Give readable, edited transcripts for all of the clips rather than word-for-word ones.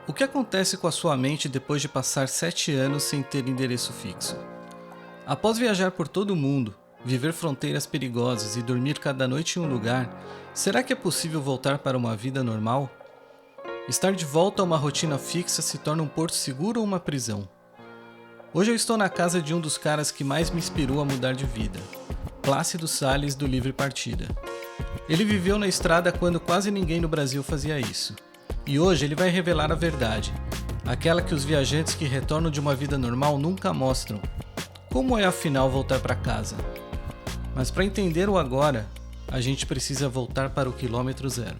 O que acontece com a sua mente depois de passar 7 anos sem ter endereço fixo? Após viajar por todo o mundo, viver fronteiras perigosas e dormir cada noite em um lugar, será que é possível voltar para uma vida normal? Estar de volta a uma rotina fixa se torna um porto seguro ou uma prisão? Hoje eu estou na casa de um dos caras que mais me inspirou a mudar de vida, Plácido Salles, do Livre Partida. Ele viveu na estrada quando quase ninguém no Brasil fazia isso. E hoje ele vai revelar a verdade, aquela que os viajantes que retornam de uma vida normal nunca mostram. Como é afinal voltar para casa? Mas para entender o agora, a gente precisa voltar para o quilômetro zero.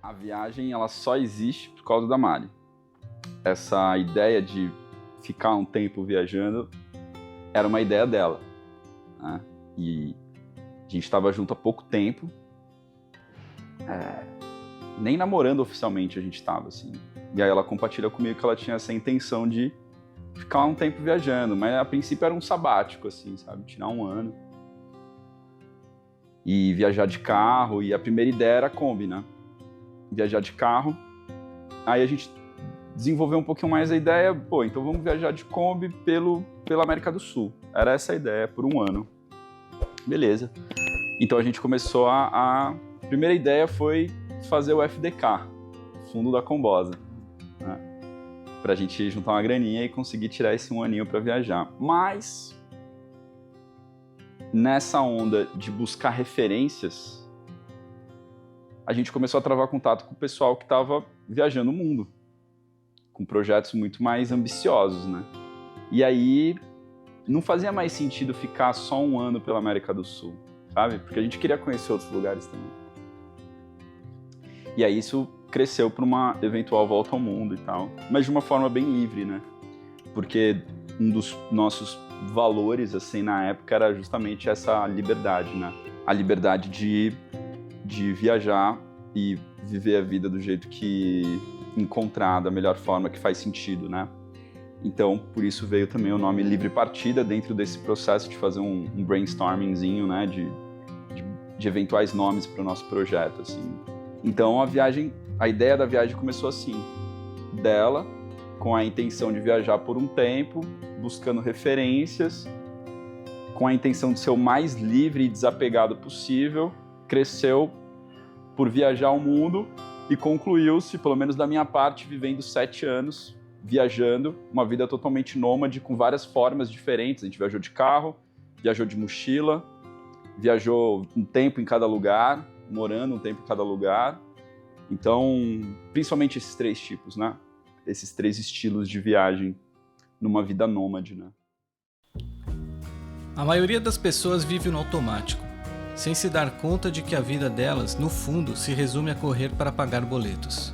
A viagem ela só existe por causa da Mari. Essa ideia de ficar um tempo viajando era uma ideia dela, né? E a gente estava junto há pouco tempo, nem namorando oficialmente a gente estava, assim. E aí ela compartilha comigo que ela tinha essa intenção de ficar um tempo viajando, mas a princípio era um sabático, assim, sabe? Tirar um ano e viajar de carro, e a primeira ideia era a Kombi, né? Viajar de carro. Aí a gente desenvolveu um pouquinho mais a ideia, então vamos viajar de Kombi pela América do Sul. Era essa a ideia, por um ano. Beleza. Então a gente começou a primeira ideia foi fazer o FDK, Fundo da Combosa, né? Pra gente juntar uma graninha e conseguir tirar esse um aninho pra viajar. Mas, nessa onda de buscar referências, a gente começou a travar contato com o pessoal que estava viajando o mundo, com projetos muito mais ambiciosos, né? E aí, não fazia mais sentido ficar só um ano pela América do Sul, sabe? Porque a gente queria conhecer outros lugares também. E aí isso cresceu para uma eventual volta ao mundo e tal, mas de uma forma bem livre, né? Porque um dos nossos valores, assim, na época era justamente essa liberdade, né? A liberdade de viajar e viver a vida do jeito que encontrar, da melhor forma que faz sentido, né? Então, por isso veio também o nome Livre Partida dentro desse processo de fazer um brainstormingzinho, né? De eventuais nomes para o nosso projeto, assim. Então, a ideia da viagem começou assim, dela, com a intenção de viajar por um tempo, buscando referências, com a intenção de ser o mais livre e desapegado possível, cresceu por viajar o mundo e concluiu-se, pelo menos da minha parte, vivendo 7 anos, viajando, uma vida totalmente nômade, com várias formas diferentes. A gente viajou de carro, viajou de mochila, viajou um tempo em cada lugar, morando um tempo em cada lugar. Então, principalmente esses 3 tipos, né? Esses 3 estilos de viagem numa vida nômade, né? A maioria das pessoas vive no automático, sem se dar conta de que a vida delas, no fundo, se resume a correr para pagar boletos.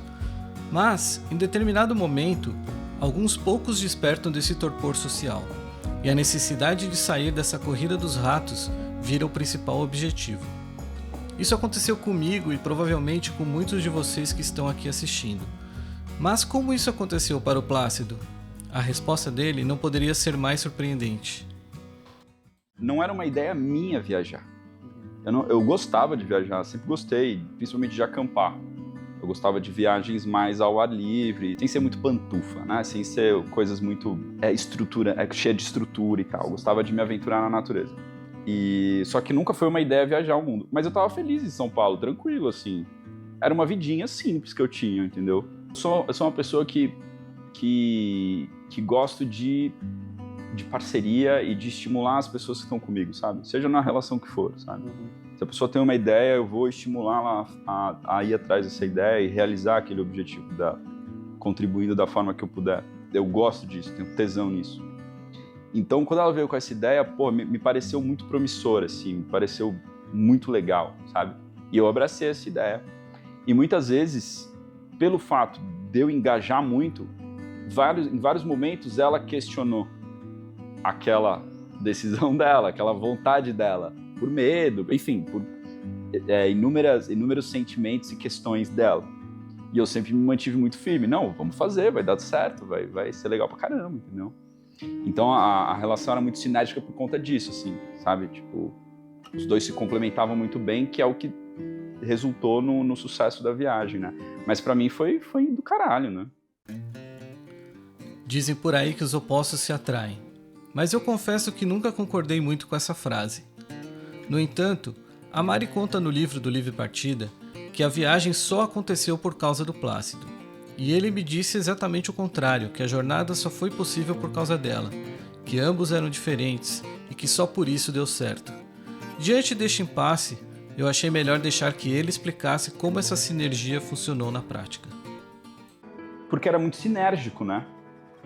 Mas, em determinado momento, alguns poucos despertam desse torpor social, e a necessidade de sair dessa corrida dos ratos vira o principal objetivo. Isso aconteceu comigo e provavelmente com muitos de vocês que estão aqui assistindo. Mas como isso aconteceu para o Plácido? A resposta dele não poderia ser mais surpreendente. Não era uma ideia minha viajar. Eu gostava de viajar, sempre gostei, principalmente de acampar. Eu gostava de viagens mais ao ar livre, sem ser muito pantufa, né? Sem ser coisas muito cheia de estrutura e tal. Eu gostava de me aventurar na natureza. Só que nunca foi uma ideia viajar ao mundo. Mas eu tava feliz em São Paulo, tranquilo, assim. Era uma vidinha simples que eu tinha, entendeu? Eu sou uma pessoa que gosto de parceria e de estimular as pessoas que estão comigo, sabe? Seja na relação que for, sabe? Se a pessoa tem uma ideia, eu vou estimulá-la a ir atrás dessa ideia e realizar aquele objetivo contribuindo da forma que eu puder. Eu gosto disso, tenho tesão nisso. Então, quando ela veio com essa ideia, me pareceu muito promissora, assim, me pareceu muito legal, sabe? E eu abracei essa ideia. E muitas vezes, pelo fato de eu engajar muito, em vários momentos ela questionou aquela decisão dela, aquela vontade dela, por medo, enfim, por inúmeros sentimentos e questões dela. E eu sempre me mantive muito firme. Não, vamos fazer, vai dar certo, vai ser legal pra caramba, entendeu? Então a relação era muito sinérgica por conta disso, assim, sabe? Tipo, os dois se complementavam muito bem, que é o que resultou no sucesso da viagem, né? Mas pra mim foi do caralho, né? Dizem por aí que os opostos se atraem, mas eu confesso que nunca concordei muito com essa frase. No entanto, a Mari conta no livro do Livre Partida que a viagem só aconteceu por causa do Plácido. E ele me disse exatamente o contrário, que a jornada só foi possível por causa dela, que ambos eram diferentes e que só por isso deu certo. Diante deste impasse, eu achei melhor deixar que ele explicasse como essa sinergia funcionou na prática. Porque era muito sinérgico, né?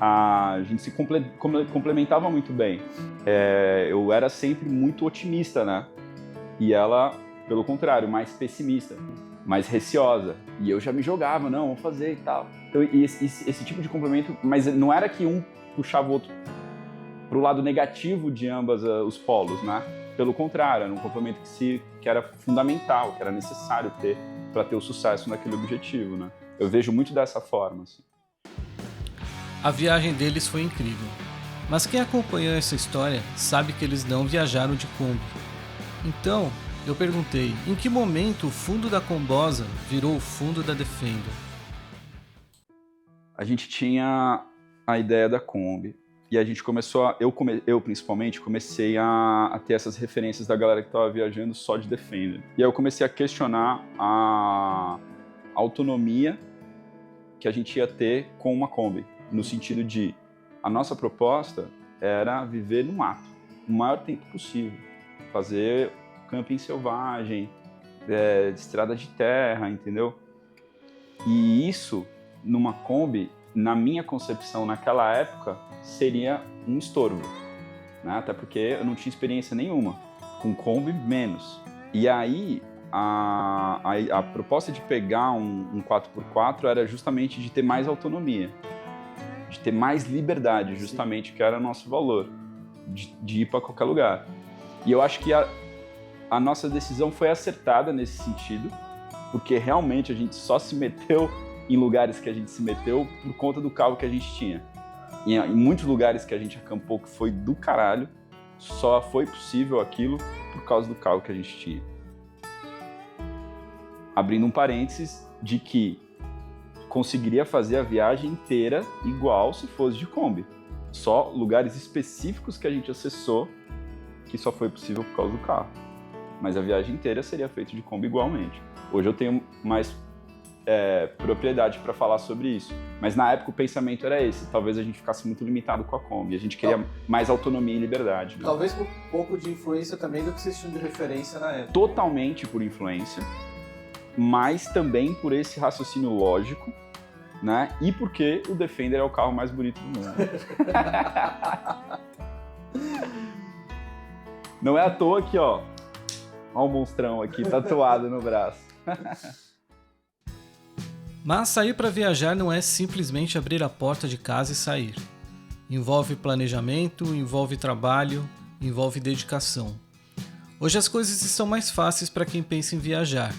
A gente se complementava muito bem. Eu era sempre muito otimista, né? E ela, pelo contrário, mais pessimista, mais receosa. E eu já me jogava, não, vamos fazer e tal. Então, esse tipo de complemento, mas não era que um puxava o outro para o lado negativo de ambas os polos, né? Pelo contrário, era um complemento que era fundamental, que era necessário ter para ter o sucesso naquele objetivo, né? Eu vejo muito dessa forma, assim. A viagem deles foi incrível, mas quem acompanhou essa história sabe que eles não viajaram de Kombi. Então, eu perguntei, em que momento o fundo da Combosa virou o fundo da Defender? A gente tinha a ideia da Kombi e a gente começou eu principalmente comecei a ter essas referências da galera que estava viajando só de Defender. E aí eu comecei a questionar a autonomia que a gente ia ter com uma Kombi. No sentido de, a nossa proposta era viver no mato, o maior tempo possível. Fazer camping selvagem, estrada de terra, entendeu? E isso, numa Kombi, na minha concepção, naquela época, seria um estorvo, né? Até porque eu não tinha experiência nenhuma, com Kombi menos. E aí, a proposta de pegar um 4x4 era justamente de ter mais autonomia, de ter mais liberdade, justamente, que era o nosso valor, de ir para qualquer lugar. E eu acho que a nossa decisão foi acertada nesse sentido, porque realmente a gente só se meteu em lugares que a gente se meteu por conta do carro que a gente tinha. E em muitos lugares que a gente acampou que foi do caralho, só foi possível aquilo por causa do carro que a gente tinha. Abrindo um parênteses de que conseguiria fazer a viagem inteira igual se fosse de Kombi. Só lugares específicos que a gente acessou que só foi possível por causa do carro. Mas a viagem inteira seria feita de Kombi igualmente. Hoje eu tenho mais propriedade para falar sobre isso. Mas na época o pensamento era esse. Talvez a gente ficasse muito limitado com a Kombi. A gente queria mais autonomia e liberdade. Né? Talvez por um pouco de influência também do que vocês tinham de referência na época. Totalmente por influência, mas também por esse raciocínio lógico, né? E porque o Defender é o carro mais bonito do mundo. Não é à toa que, ó o monstrão aqui tatuado no braço. Mas sair para viajar não é simplesmente abrir a porta de casa e sair. Envolve planejamento, envolve trabalho, envolve dedicação. Hoje as coisas estão mais fáceis para quem pensa em viajar,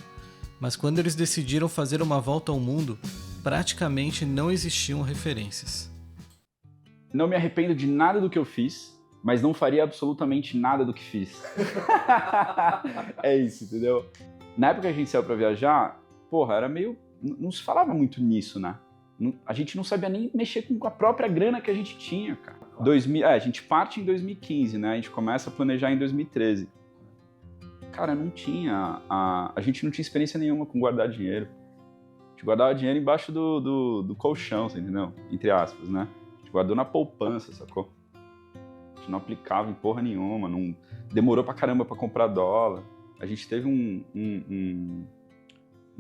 mas quando eles decidiram fazer uma volta ao mundo, praticamente não existiam referências. Não me arrependo de nada do que eu fiz, mas não faria absolutamente nada do que fiz. É isso, entendeu? Na época que a gente saiu pra viajar, porra, era meio... Não se falava muito nisso, né? A gente não sabia nem mexer com a própria grana que a gente tinha, cara. A gente parte em 2015, né? A gente começa a planejar em 2013. Cara, não tinha... A gente não tinha experiência nenhuma com guardar dinheiro. A gente guardava dinheiro embaixo do colchão, você entendeu? Entre aspas, né? A gente guardou na poupança, sacou? A gente não aplicava em porra nenhuma, não... demorou pra caramba pra comprar dólar. A gente teve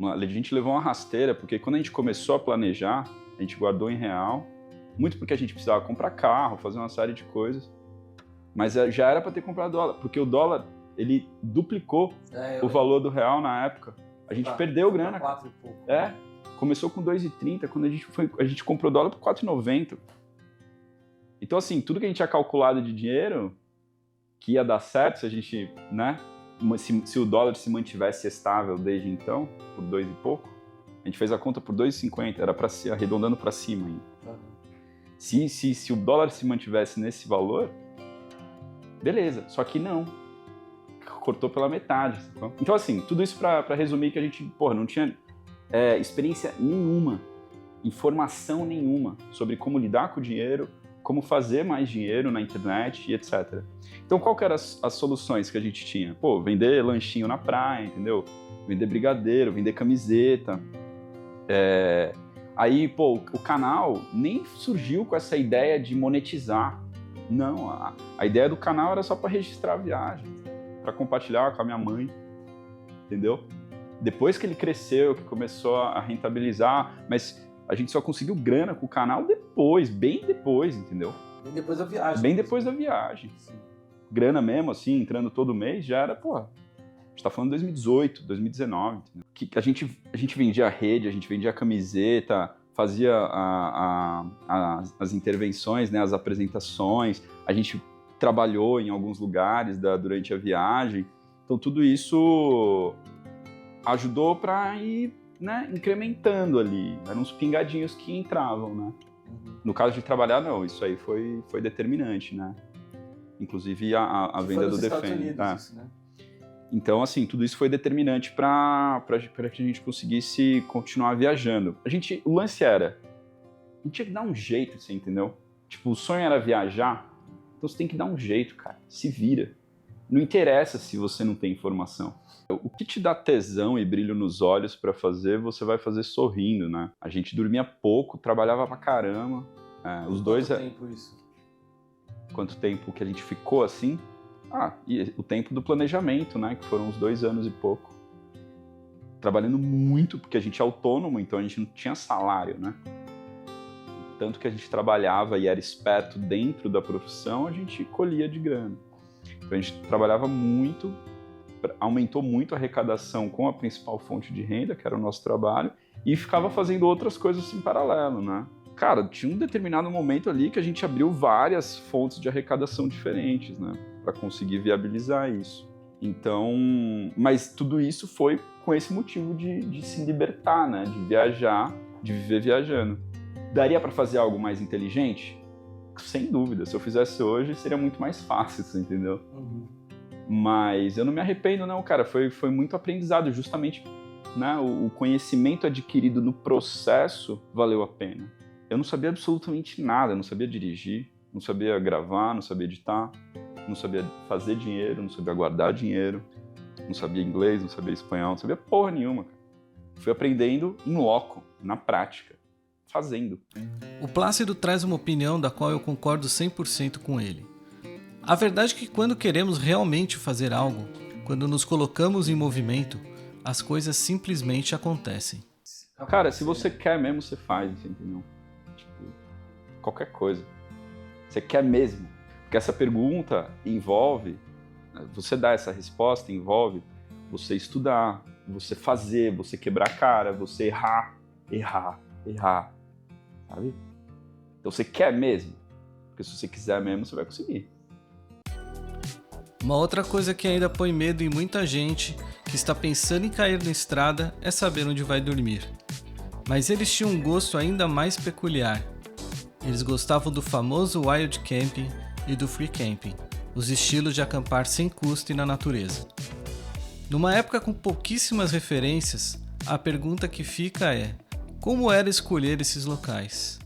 a gente levou uma rasteira, porque quando a gente começou a planejar, a gente guardou em real, muito porque a gente precisava comprar carro, fazer uma série de coisas, mas já era para ter comprado dólar, porque o dólar, ele duplicou o valor do real na época. A gente perdeu grana. 4 e pouco. Começou com 2,30, quando a gente comprou dólar por 4,90. Então, assim, tudo que a gente tinha calculado de dinheiro, que ia dar certo se a gente, né? Se o dólar se mantivesse estável desde então, por 2 e pouco, a gente fez a conta por 2,50, era para ser arredondando para cima ainda. Uhum. Se o dólar se mantivesse nesse valor, beleza, só que não. cortou pela metade. Sacou? Então, assim, tudo isso pra resumir que a gente, não tinha experiência nenhuma, informação nenhuma sobre como lidar com o dinheiro, como fazer mais dinheiro na internet e etc. Então, qual que eram as soluções que a gente tinha? Vender lanchinho na praia, entendeu? Vender brigadeiro, vender camiseta. Aí, o canal nem surgiu com essa ideia de monetizar. Não, a ideia do canal era só para registrar a viagem, para compartilhar com a minha mãe, entendeu? Depois que ele cresceu, que começou a rentabilizar, mas a gente só conseguiu grana com o canal depois, bem depois, entendeu? Bem depois da viagem. Bem depois da viagem. Sim. Grana mesmo, assim, entrando todo mês, já era, a gente tá falando de 2018, 2019, entendeu? Que a gente vendia rede, a gente vendia camiseta, fazia as intervenções, né, as apresentações, a gente trabalhou em alguns lugares durante a viagem, então tudo isso ajudou para ir, né, incrementando ali, eram uns pingadinhos que entravam, né? No caso de trabalhar, não, isso aí foi determinante, né? Inclusive a venda do Defend. Tá? Isso, né? Então, assim, tudo isso foi determinante para que a gente conseguisse continuar viajando. O lance era, a gente tinha que dar um jeito, você entendeu? Tipo, o sonho era viajar, então você tem que dar um jeito, cara, se vira. Não interessa se você não tem informação. O que te dá tesão e brilho nos olhos para fazer, você vai fazer sorrindo, né? A gente dormia pouco, trabalhava pra caramba. Os dois... Quanto tempo isso? Quanto tempo que a gente ficou assim? E o tempo do planejamento, né? Que foram uns 2 anos e pouco. Trabalhando muito, porque a gente é autônomo, então a gente não tinha salário, né? Tanto que a gente trabalhava e era esperto dentro da profissão, a gente colhia de grana. Então a gente trabalhava muito, aumentou muito a arrecadação com a principal fonte de renda, que era o nosso trabalho, e ficava fazendo outras coisas em paralelo, né? Cara, tinha um determinado momento ali que a gente abriu várias fontes de arrecadação diferentes, né? Para conseguir viabilizar isso. Então, mas tudo isso foi com esse motivo de se libertar, né? De viajar, de viver viajando. Daria para fazer algo mais inteligente? Sem dúvida. Se eu fizesse hoje, seria muito mais fácil, você entendeu? Uhum. Mas eu não me arrependo, não, cara. Foi muito aprendizado, justamente, né? O conhecimento adquirido no processo valeu a pena. Eu não sabia absolutamente nada, não sabia dirigir, não sabia gravar, não sabia editar, não sabia fazer dinheiro, não sabia guardar dinheiro, não sabia inglês, não sabia espanhol, não sabia porra nenhuma, cara. Fui aprendendo in loco, na prática, fazendo. O Plácido traz uma opinião da qual eu concordo 100% com ele. A verdade é que quando queremos realmente fazer algo, quando nos colocamos em movimento, as coisas simplesmente acontecem. Cara, se você quer mesmo, você faz, entendeu? Qualquer coisa. Você quer mesmo? Porque essa pergunta envolve, você dar essa resposta envolve você estudar, você fazer, você quebrar a cara, você errar, sabe? Então você quer mesmo? Porque se você quiser mesmo, você vai conseguir. Uma outra coisa que ainda põe medo em muita gente que está pensando em cair na estrada é saber onde vai dormir. Mas eles tinham um gosto ainda mais peculiar. Eles gostavam do famoso wild camping e do free camping, os estilos de acampar sem custo e na natureza. Numa época com pouquíssimas referências, a pergunta que fica é: como era escolher esses locais?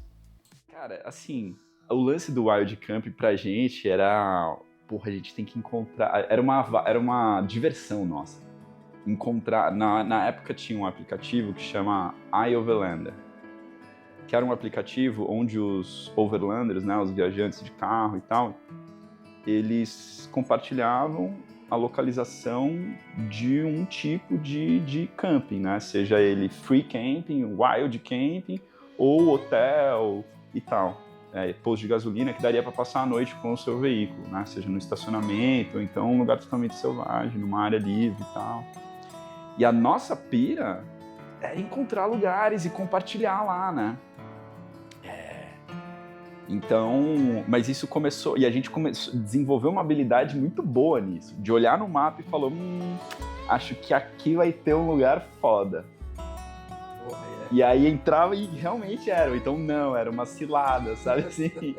Cara, assim, o lance do wild camping pra gente era... a gente tem que encontrar... Era uma diversão nossa. Encontrar... Na época tinha um aplicativo que chama iOverlander, que era um aplicativo onde os overlanders, né, os viajantes de carro e tal, eles compartilhavam a localização de um tipo de camping, né? Seja ele free camping, wild camping ou hotel e tal. Posto de gasolina que daria para passar a noite com o seu veículo, né? Seja no estacionamento ou então um lugar totalmente selvagem, numa área livre e tal. E a nossa pira é encontrar lugares e compartilhar lá, né? Então, mas isso começou, e a gente desenvolveu uma habilidade muito boa nisso, de olhar no mapa e falou, acho que aqui vai ter um lugar foda. E aí entrava e realmente era, então não, era uma cilada, sabe assim?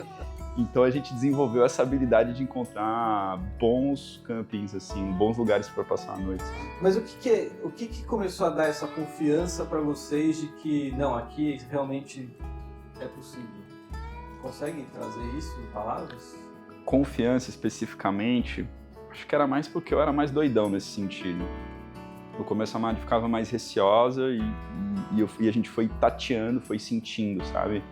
Então a gente desenvolveu essa habilidade de encontrar bons campings, assim, bons lugares para passar a noite. Mas o que começou a dar essa confiança para vocês de que, não, aqui realmente é possível? Consegue trazer isso em palavras? Confiança especificamente, acho que era mais porque eu era mais doidão nesse sentido. No começo a Mari ficava mais receosa e a gente foi tateando, foi sentindo, sabe?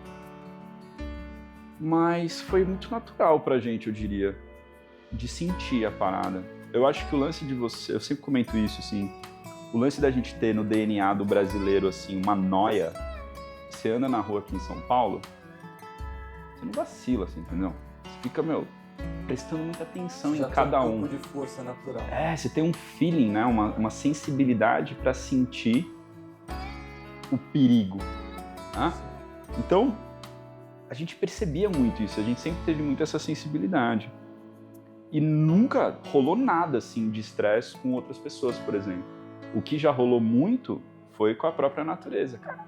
Mas foi muito natural pra gente, eu diria, de sentir a parada. Eu acho que o lance de você, eu sempre comento isso, assim, o lance da gente ter no DNA do brasileiro, assim, uma noia. Você anda na rua aqui em São Paulo, você não vacila, assim, entendeu? Você fica, prestando muita atenção em cada um. Já tem um pouco de força natural. Você tem um feeling, né? Uma sensibilidade para sentir o perigo. Né? Então, a gente percebia muito isso, a gente sempre teve muito essa sensibilidade. E nunca rolou nada, assim, de estresse com outras pessoas, por exemplo. O que já rolou muito foi com a própria natureza, cara.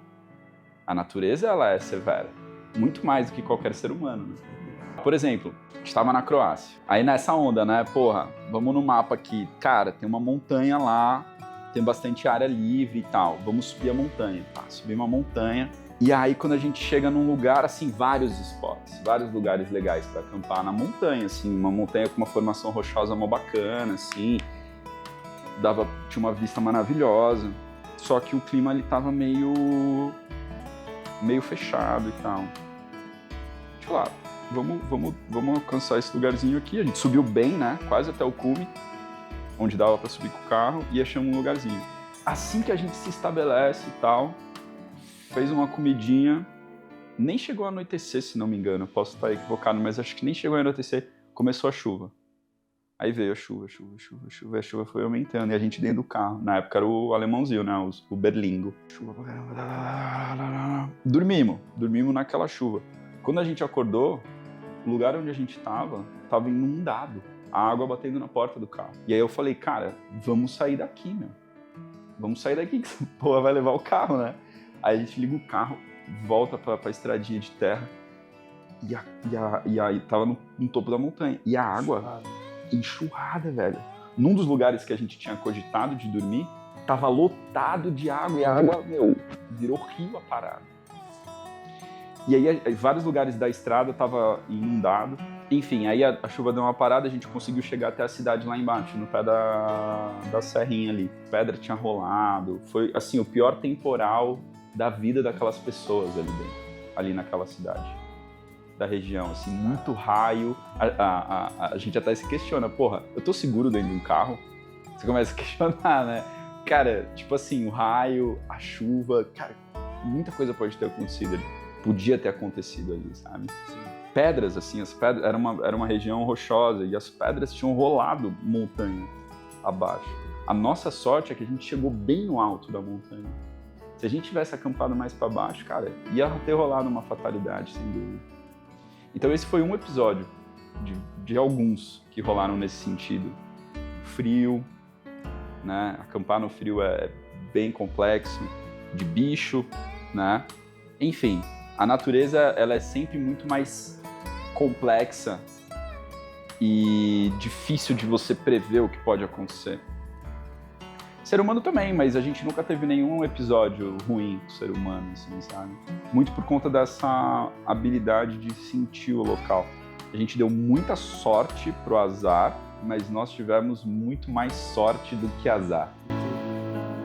A natureza, ela é severa. Muito mais do que qualquer ser humano. Né? Por exemplo, a gente estava na Croácia. Aí nessa onda, né? Porra, vamos no mapa aqui. Cara, tem uma montanha lá, tem bastante área livre e tal. Vamos subir a montanha. Tá, subir uma montanha. E aí quando a gente chega num lugar, assim, vários spots, vários lugares legais para acampar na montanha, assim. Uma montanha com uma formação rochosa mó bacana, assim. Tinha uma vista maravilhosa. Só que o clima ali tava meio fechado e tal. Tipo lá, vamos alcançar esse lugarzinho aqui. A gente subiu bem, né? Quase até o cume, onde dava para subir com o carro, e achamos um lugarzinho. Assim que a gente se estabelece e tal, fez uma comidinha, nem chegou a anoitecer, se não me engano, posso estar equivocado, mas acho que nem chegou a anoitecer, começou a chuva. Aí veio a chuva, a chuva foi aumentando, e a gente dentro do carro. Na época era o alemãozinho, né? O Berlingo. Chuva pra caramba. Dormimos naquela chuva. Quando a gente acordou, o lugar onde a gente tava inundado. A água batendo na porta do carro. E aí eu falei, cara, vamos sair daqui, meu. Vamos sair daqui, que essa porra vai levar o carro, né? Aí a gente liga o carro, volta pra estradinha de terra. E aí tava no topo da montanha. E a água enxurrada, velho. Num dos lugares que a gente tinha cogitado de dormir, tava lotado de água. E a água, virou rio a parada. E aí vários lugares da estrada tava inundado. Enfim, aí a chuva deu uma parada, a gente conseguiu chegar até a cidade lá embaixo, no pé da serrinha ali. Pedra tinha rolado. Foi, assim, o pior temporal da vida daquelas pessoas ali dentro, ali naquela cidade, da região, assim, muito raio. A gente até se questiona, porra, eu tô seguro dentro de um carro? Você começa a questionar, né? Cara, tipo assim, o raio, a chuva, cara, muita coisa pode ter acontecido ali. Podia ter acontecido ali, sabe? Sim. Pedras, assim, as pedras, era uma região rochosa e as pedras tinham rolado montanha abaixo. A nossa sorte é que a gente chegou bem no alto da montanha. Se a gente tivesse acampado mais para baixo, cara, ia ter rolado uma fatalidade, sem dúvida. Então esse foi um episódio de alguns que rolaram nesse sentido. Frio, né? Acampar no frio é bem complexo, de bicho, né? Enfim, a natureza, ela é sempre muito mais complexa e difícil de você prever o que pode acontecer. Ser humano também, mas a gente nunca teve nenhum episódio ruim com o ser humano, assim, sabe? Muito por conta dessa habilidade de sentir o local. A gente deu muita sorte pro azar, mas nós tivemos muito mais sorte do que azar.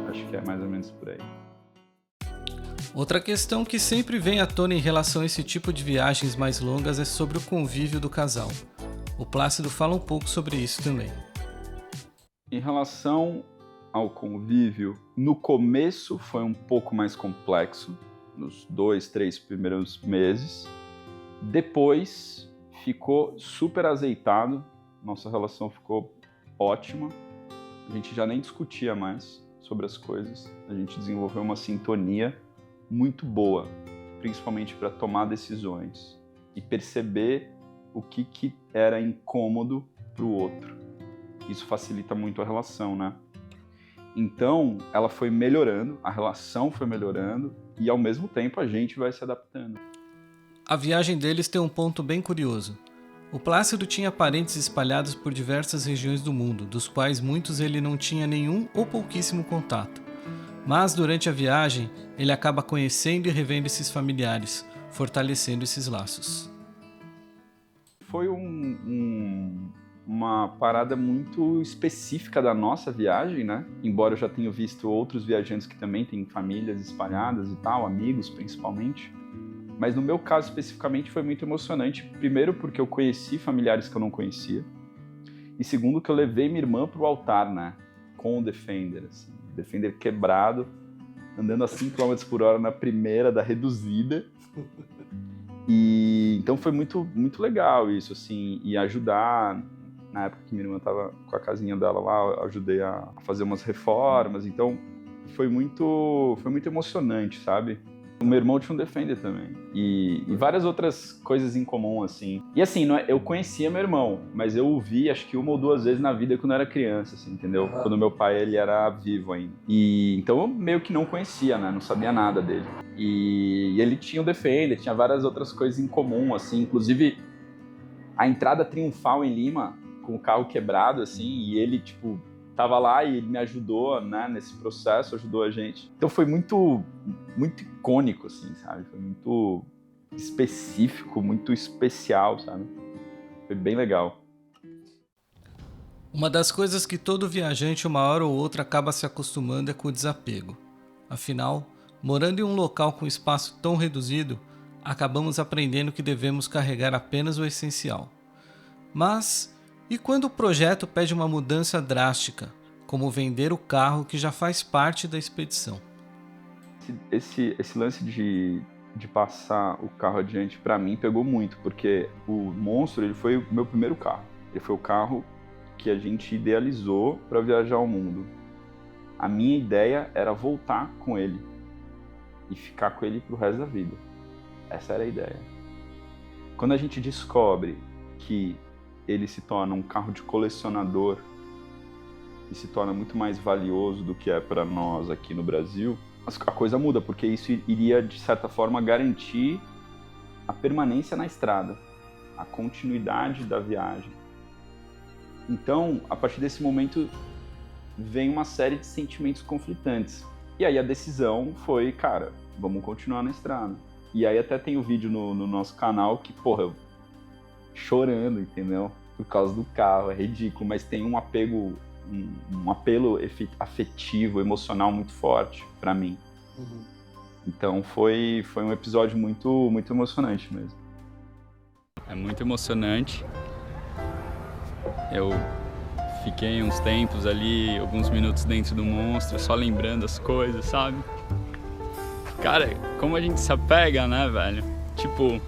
Acho que é mais ou menos por aí. Outra questão que sempre vem à tona em relação a esse tipo de viagens mais longas é sobre o convívio do casal. O Plácido fala um pouco sobre isso também. Em relação ao convívio, no começo foi um pouco mais complexo, nos 2, 3 primeiros meses. Depois ficou super azeitado, nossa relação ficou ótima. A gente já nem discutia mais sobre as coisas. A gente desenvolveu uma sintonia muito boa, principalmente para tomar decisões e perceber o que era incômodo para o outro. Isso facilita muito a relação, né? Então, ela foi melhorando, a relação foi melhorando e, ao mesmo tempo, a gente vai se adaptando. A viagem deles tem um ponto bem curioso. O Plácido tinha parentes espalhados por diversas regiões do mundo, dos quais muitos ele não tinha nenhum ou pouquíssimo contato. Mas durante a viagem, ele acaba conhecendo e revendo esses familiares, fortalecendo esses laços. Foi uma parada muito específica da nossa viagem, né? Embora eu já tenha visto outros viajantes que também têm famílias espalhadas e tal, amigos principalmente. Mas no meu caso especificamente foi muito emocionante. Primeiro porque eu conheci familiares que eu não conhecia. E segundo que eu levei minha irmã pro altar, né? Com o Defender, assim. Defender quebrado, andando a 5 km por hora na primeira da reduzida. E então foi muito, muito legal isso, assim. E ajudar, na época que minha irmã tava com a casinha dela lá, eu ajudei a fazer umas reformas. Então foi muito emocionante, sabe? O meu irmão tinha um Defender também. E várias outras coisas em comum, assim. E assim, eu conhecia meu irmão, mas eu o vi acho que 1 ou 2 vezes na vida quando eu era criança, assim, entendeu? Quando meu pai, ele era vivo ainda. E então eu meio que não conhecia, né? Não sabia nada dele. E ele tinha um Defender, tinha várias outras coisas em comum, assim. Inclusive, a entrada triunfal em Lima, com o carro quebrado, assim, e ele, tipo, tava lá e ele me ajudou, né, nesse processo, ajudou a gente. Então foi muito, muito icônico, assim, sabe? Foi muito específico, muito especial, sabe? Foi bem legal. Uma das coisas que todo viajante uma hora ou outra acaba se acostumando é com o desapego. Afinal, morando em um local com espaço tão reduzido, acabamos aprendendo que devemos carregar apenas o essencial. Mas, e quando o projeto pede uma mudança drástica, como vender o carro que já faz parte da expedição? Esse lance de passar o carro adiante, pra mim, pegou muito, porque o Monstro, ele foi o meu primeiro carro. Ele foi o carro que a gente idealizou para viajar ao mundo. A minha ideia era voltar com ele e ficar com ele pro resto da vida. Essa era a ideia. Quando a gente descobre que ele se torna um carro de colecionador e se torna muito mais valioso do que é para nós aqui no Brasil, a coisa muda, porque isso iria, de certa forma, garantir a permanência na estrada, a continuidade da viagem. Então, a partir desse momento, vem uma série de sentimentos conflitantes. E aí a decisão foi, cara, vamos continuar na estrada. E aí até tem o vídeo no nosso canal que, porra, eu chorando, entendeu? Por causa do carro, é ridículo, mas tem um apego, um apelo afetivo, emocional muito forte pra mim. Uhum. Então foi um episódio muito, muito emocionante mesmo. É muito emocionante. Eu fiquei uns tempos ali, alguns minutos dentro do Monstro, só lembrando as coisas, sabe? Cara, como a gente se apega, né, velho? Tipo,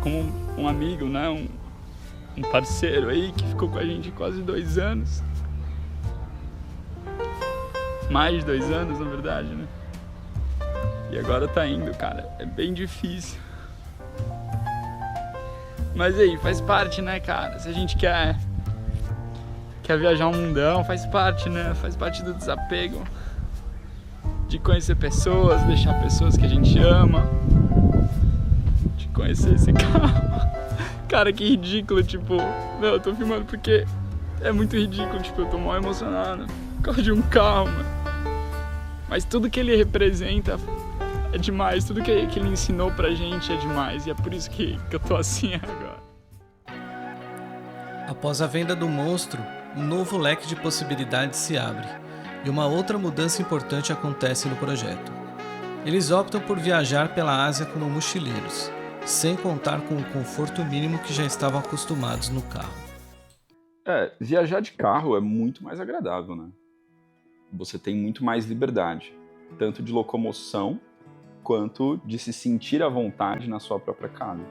como um amigo, né? Um parceiro aí que ficou com a gente quase 2 anos. Mais de 2 anos, na verdade, né? E agora tá indo, cara. É bem difícil. Mas aí, faz parte, né, cara? Se a gente quer viajar um mundão, faz parte, né? Faz parte do desapego. De conhecer pessoas, deixar pessoas que a gente ama. De conhecer esse carro. Cara, que ridículo, tipo... Meu, eu tô filmando porque é muito ridículo, tipo, eu tô mal emocionado. Por causa de um carro, mano. Mas tudo que ele representa é demais. Tudo que ele ensinou pra gente é demais. E é por isso que eu tô assim agora. Após a venda do Monstro, um novo leque de possibilidades se abre. E uma outra mudança importante acontece no projeto. Eles optam por viajar pela Ásia como mochileiros, sem contar com o conforto mínimo que já estavam acostumados no carro. Viajar de carro é muito mais agradável, né? Você tem muito mais liberdade, tanto de locomoção, quanto de se sentir à vontade na sua própria casa.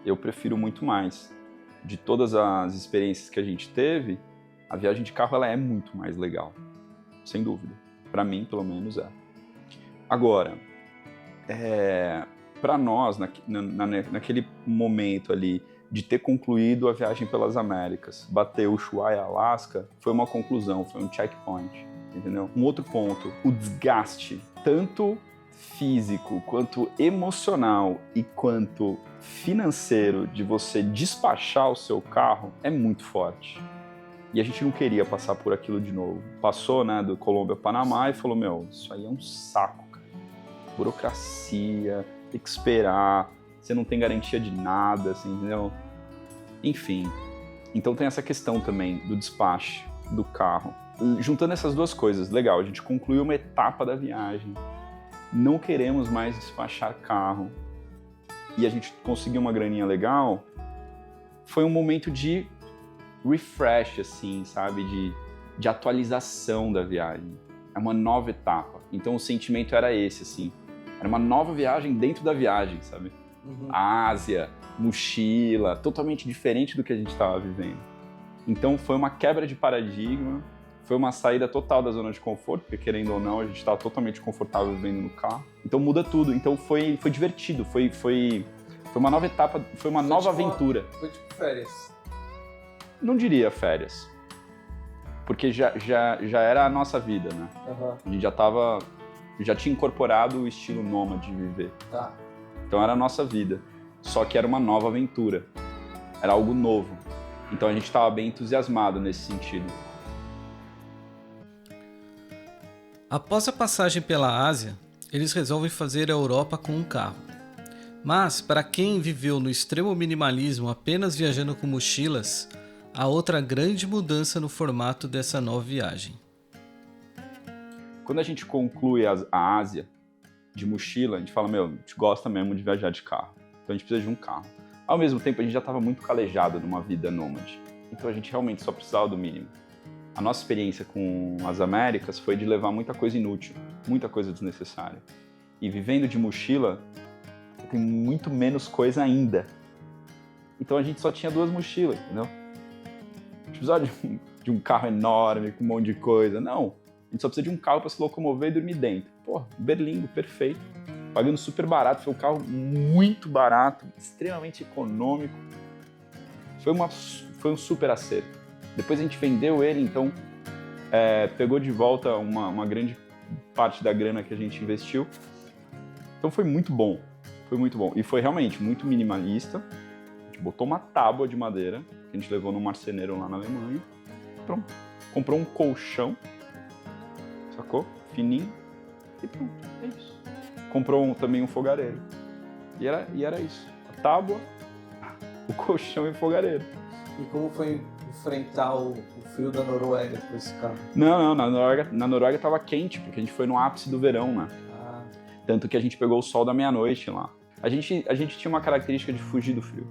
Eu prefiro muito mais. De todas as experiências que a gente teve, a viagem de carro ela é muito mais legal, sem dúvida. Para mim, pelo menos, é. Agora, para nós, naquele momento ali, de ter concluído a viagem pelas Américas, bater Ushuaia, Alasca, foi uma conclusão, foi um checkpoint, entendeu? Um outro ponto, o desgaste, tanto físico, quanto emocional e quanto financeiro de você despachar o seu carro é muito forte. E a gente não queria passar por aquilo de novo. Passou, né, do Colômbia ao Panamá e falou, meu, isso aí é um saco, cara. Burocracia, tem que esperar, você não tem garantia de nada, assim, entendeu? Enfim, então tem essa questão também do despacho do carro. Juntando essas duas coisas, legal, a gente concluiu uma etapa da viagem, não queremos mais despachar carro e a gente conseguiu uma graninha legal, foi um momento de refresh, assim, sabe, de atualização da viagem. É uma nova etapa, então o sentimento era esse, assim, era uma nova viagem dentro da viagem, sabe? A Ásia, mochila, totalmente diferente do que a gente estava vivendo. Então foi uma quebra de paradigma, foi uma saída total da zona de conforto, porque querendo ou não, a gente estava totalmente confortável vivendo no carro. Então muda tudo, então foi divertido, foi uma nova etapa, foi uma nova aventura. Foi tipo férias. Não diria férias, porque já era a nossa vida, né? A gente já tinha incorporado o estilo nômade de viver. Tá. Então era a nossa vida, só que era uma nova aventura, era algo novo. Então a gente estava bem entusiasmado nesse sentido. Após a passagem pela Ásia, eles resolvem fazer a Europa com um carro. Mas, para quem viveu no extremo minimalismo apenas viajando com mochilas, há outra grande mudança no formato dessa nova viagem. Quando a gente conclui a Ásia de mochila, a gente fala, meu, a gente gosta mesmo de viajar de carro, então a gente precisa de um carro. Ao mesmo tempo, a gente já estava muito calejado numa vida nômade, então a gente realmente só precisava do mínimo. A nossa experiência com as Américas foi de levar muita coisa inútil, muita coisa desnecessária. E vivendo de mochila, tem muito menos coisa ainda. Então a gente só tinha 2 mochilas, entendeu? A gente precisava de um carro enorme, com um monte de coisa. Não, a gente só precisa de um carro para se locomover e dormir dentro. Pô, berlingo, perfeito. Pagando super barato, foi um carro muito barato, extremamente econômico. Foi um super acerto. Depois a gente vendeu ele, então pegou de volta uma grande parte da grana que a gente investiu. Então foi muito bom, E foi realmente muito minimalista. A gente botou uma tábua de madeira, que a gente levou no marceneiro lá na Alemanha. Pronto. Comprou um colchão, sacou? Fininho. E pronto, é isso. Comprou também um fogareiro. E era isso. A tábua, o colchão e o fogareiro. E como foi enfrentar o frio da Noruega com esse carro? Não, na Noruega tava quente, porque a gente foi no ápice do verão, né? Tanto que a gente pegou o sol da meia-noite lá. A gente tinha uma característica de fugir do frio.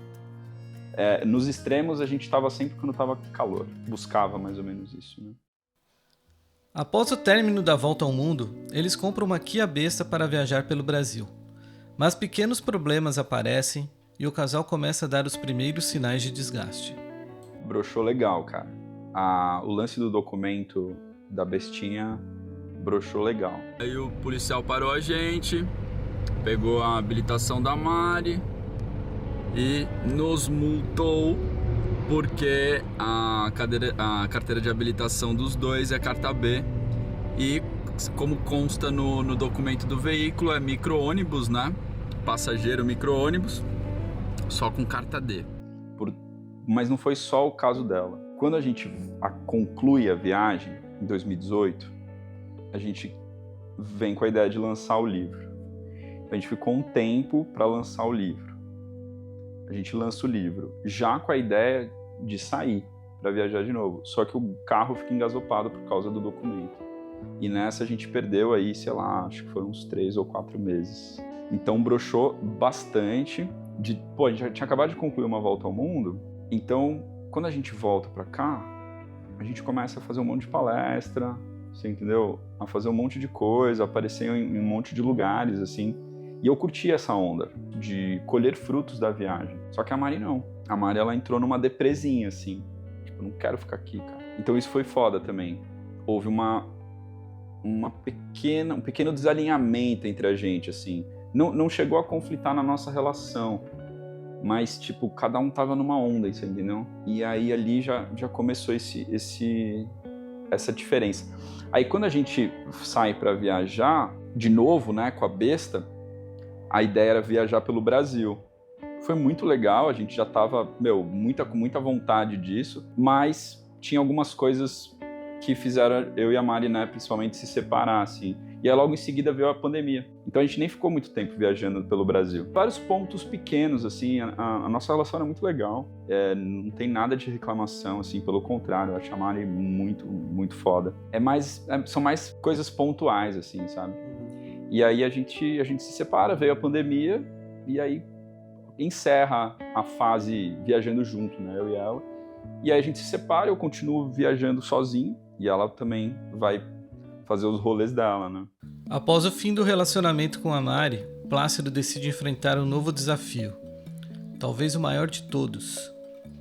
Nos extremos, a gente estava sempre quando estava calor. Buscava mais ou menos isso, né? Após o término da volta ao mundo, eles compram uma Kia Besta para viajar pelo Brasil. Mas pequenos problemas aparecem e o casal começa a dar os primeiros sinais de desgaste. Broxou legal, cara. O lance do documento da bestinha broxou legal. Aí o policial parou a gente, pegou a habilitação da Mari e nos multou porque a carteira de habilitação dos dois é carta B e, como consta no documento do veículo, é micro-ônibus, né? Passageiro micro-ônibus, só com carta D. Mas não foi só o caso dela. Quando a gente conclui a viagem, em 2018, a gente vem com a ideia de lançar o livro. Então, a gente ficou um tempo para lançar o livro. A gente lança o livro, já com a ideia de sair para viajar de novo. Só que o carro fica engasopado por causa do documento. E nessa a gente perdeu aí, sei lá, acho que foram uns 3 ou 4 meses. Então broxou bastante. A gente já tinha acabado de concluir uma volta ao mundo. Então, quando a gente volta para cá, a gente começa a fazer um monte de palestra, você entendeu? A fazer um monte de coisa, aparecer em um monte de lugares, assim. E eu curti essa onda de colher frutos da viagem. Só que a Mari não. A Mari, ela entrou numa depresinha, assim. Tipo, não quero ficar aqui, cara. Então isso foi foda também. Houve um pequeno desalinhamento entre a gente, assim. Não chegou a conflitar na nossa relação. Mas, tipo, cada um tava numa onda, você entendeu? E aí ali já começou essa diferença. Aí quando a gente sai para viajar, de novo, né, com a besta, a ideia era viajar pelo Brasil. Foi muito legal, a gente já estava, com muita vontade disso, mas tinha algumas coisas que fizeram eu e a Mari, né, principalmente se separar, assim. E aí logo em seguida veio a pandemia. Então a gente nem ficou muito tempo viajando pelo Brasil. Vários pontos pequenos, assim, a nossa relação é muito legal. Não tem nada de reclamação, assim, pelo contrário, eu acho a Mari muito, muito foda. São mais coisas pontuais, assim, sabe? E aí a gente se separa, veio a pandemia, e aí encerra a fase viajando junto, né, eu e ela. E aí a gente se separa, eu continuo viajando sozinho, e ela também vai fazer os rolês dela, né? Após o fim do relacionamento com a Mari, Plácido decide enfrentar um novo desafio, talvez o maior de todos: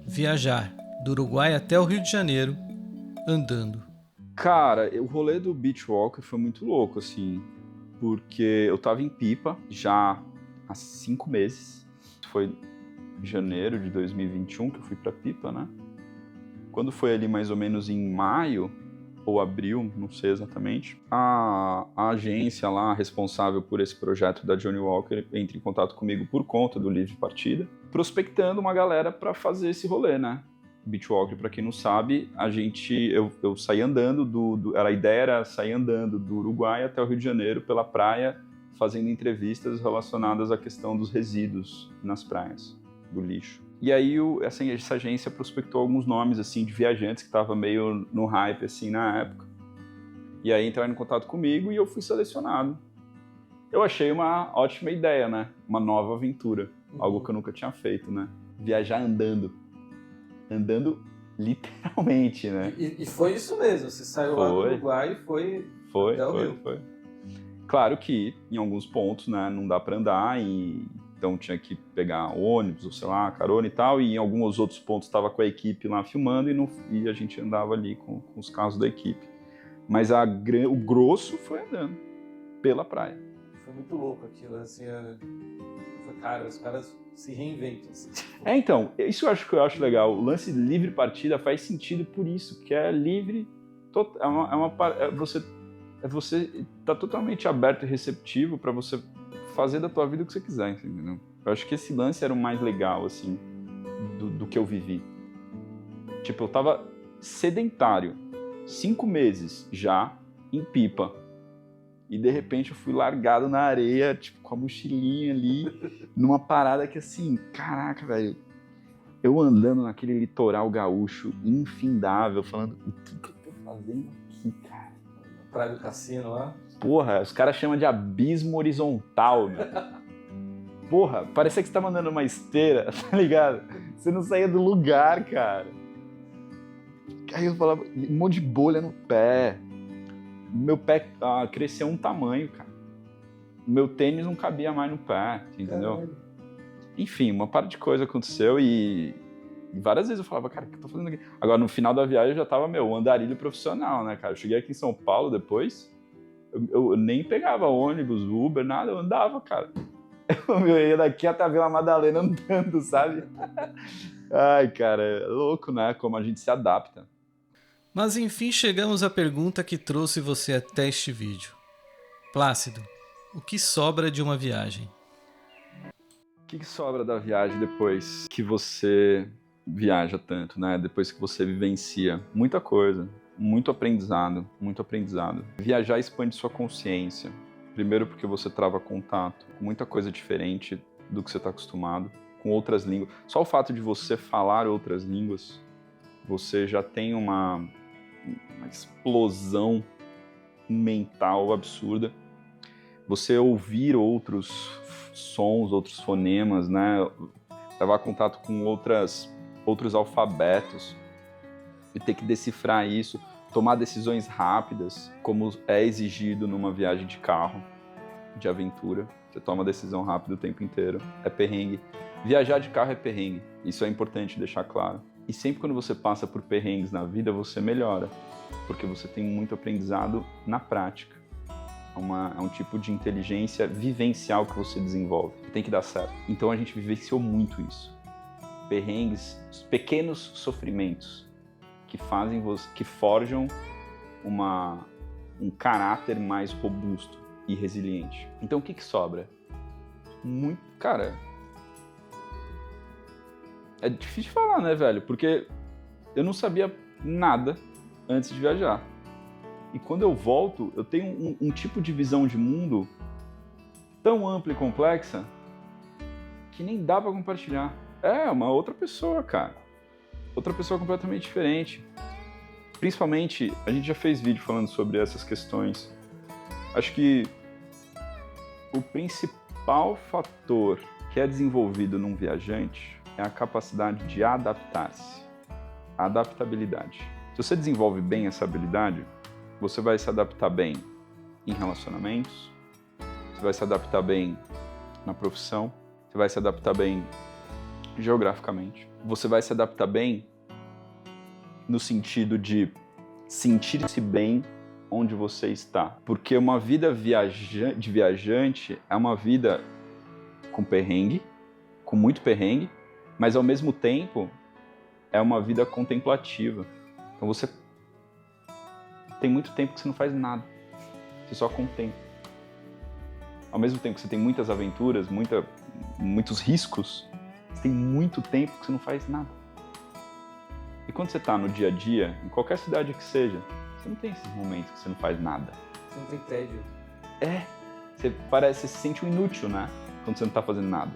viajar do Uruguai até o Rio de Janeiro, andando. Cara, o rolê do Beach Walker foi muito louco, assim, porque eu tava em Pipa já há 5 meses. Foi em janeiro de 2021 que eu fui pra Pipa, né? Quando foi ali mais ou menos em maio ou abril, não sei exatamente, a agência lá responsável por esse projeto da Johnny Walker entra em contato comigo por conta do Livre Partida, prospectando uma galera para fazer esse rolê, né? Beach Walker, para quem não sabe, eu saí andando a ideia era sair andando do Uruguai até o Rio de Janeiro pela praia, fazendo entrevistas relacionadas à questão dos resíduos nas praias, do lixo. E aí essa agência prospectou alguns nomes assim de viajantes que estavam meio no hype assim na época. E aí entraram em contato comigo e eu fui selecionado. Eu achei uma ótima ideia, né? Uma nova aventura, algo que eu nunca tinha feito, né? Viajar andando literalmente, né? E foi isso mesmo, você saiu lá do Uruguai e foi até o Rio. Foi. Claro que em alguns pontos, né, não dá para andar, então tinha que pegar ônibus, ou sei lá, carona e tal, e em alguns outros pontos estava com a equipe lá filmando e a gente andava ali com os carros da equipe. Mas o grosso foi andando pela praia. Foi muito louco aquilo, assim, cara, os caras se reinventam. Assim. Então, isso eu acho legal. O lance de livre partida faz sentido por isso, que é livre, você tá totalmente aberto e receptivo para você fazer da tua vida o que você quiser, entendeu? Eu acho que esse lance era o mais legal, assim, do que eu vivi. Tipo, eu tava sedentário, 5 meses já, em Pipa. E de repente eu fui largado na areia, tipo, com a mochilinha ali, numa parada que assim, caraca, velho. Eu andando naquele litoral gaúcho infindável, falando, o que eu tô fazendo aqui, cara? Na Praia do Cassino lá. Porra, os caras chamam de abismo horizontal, meu. Porra, parecia que você tava andando uma esteira, tá ligado? Você não saía do lugar, cara. Aí eu falava, um monte de bolha no pé. Meu pé cresceu um tamanho, cara. Meu tênis não cabia mais no pé, entendeu? Enfim, uma parte de coisa aconteceu e várias vezes eu falava, cara, o que eu tô fazendo aqui? Agora, no final da viagem eu já tava, andarilho profissional, né, cara? Eu cheguei aqui em São Paulo depois, eu nem pegava ônibus, Uber, nada, eu andava, cara. Eu ia daqui até a Vila Madalena andando, sabe? Ai, cara, é louco, né? Como a gente se adapta. Mas enfim, chegamos à pergunta que trouxe você até este vídeo. Plácido, o que sobra de uma viagem? O que sobra da viagem depois que você viaja tanto, né? Depois que você vivencia muita coisa, muito aprendizado, muito aprendizado. Viajar expande sua consciência. Primeiro porque você trava contato com muita coisa diferente do que você está acostumado, com outras línguas. Só o fato de você falar outras línguas, você já tem uma explosão mental absurda. Você ouvir outros sons, outros fonemas, né? Levar contato com outros alfabetos e ter que decifrar isso, tomar decisões rápidas, como é exigido numa viagem de carro, de aventura. Você toma decisão rápida o tempo inteiro. É perrengue. Viajar de carro é perrengue. Isso é importante deixar claro. E sempre quando você passa por perrengues na vida, você melhora, porque você tem muito aprendizado na prática. É um tipo de inteligência vivencial que você desenvolve, que tem que dar certo. Então a gente vivenciou muito isso. Perrengues, pequenos sofrimentos que forjam um caráter mais robusto e resiliente. Então o que sobra? Cara, é difícil de falar, né, velho? Porque eu não sabia nada antes de viajar. E quando eu volto, eu tenho um tipo de visão de mundo tão ampla e complexa que nem dá pra compartilhar. É uma outra pessoa, cara. Outra pessoa completamente diferente. Principalmente, a gente já fez vídeo falando sobre essas questões. Acho que o principal fator que é desenvolvido num viajante é a capacidade de adaptar-se. A adaptabilidade. Se você desenvolve bem essa habilidade, você vai se adaptar bem em relacionamentos, você vai se adaptar bem na profissão, você vai se adaptar bem geograficamente, você vai se adaptar bem no sentido de sentir-se bem onde você está. Porque uma vida de viajante é uma vida com perrengue, com muito perrengue, mas ao mesmo tempo é uma vida contemplativa. Então você tem muito tempo que você não faz nada, você só contempla. Ao mesmo tempo que você tem muitas aventuras, muitos riscos, você tem muito tempo que você não faz nada. E quando você está no dia a dia, em qualquer cidade que seja, você não tem esses momentos que você não faz nada. Você não tem tédio. Você se sente um inútil, né? Quando você não está fazendo nada.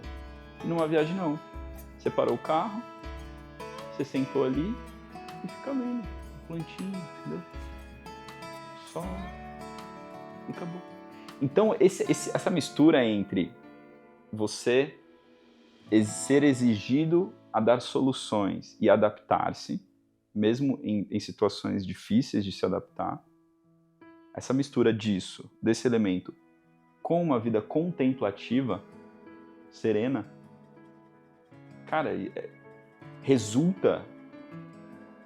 E numa viagem não. Você parou o carro, você sentou ali e fica lendo, plantinha, entendeu? Só e acabou. Então essa mistura entre você ser exigido a dar soluções e adaptar-se, mesmo em situações difíceis de se adaptar, essa mistura desse elemento, com uma vida contemplativa, serena, cara, resulta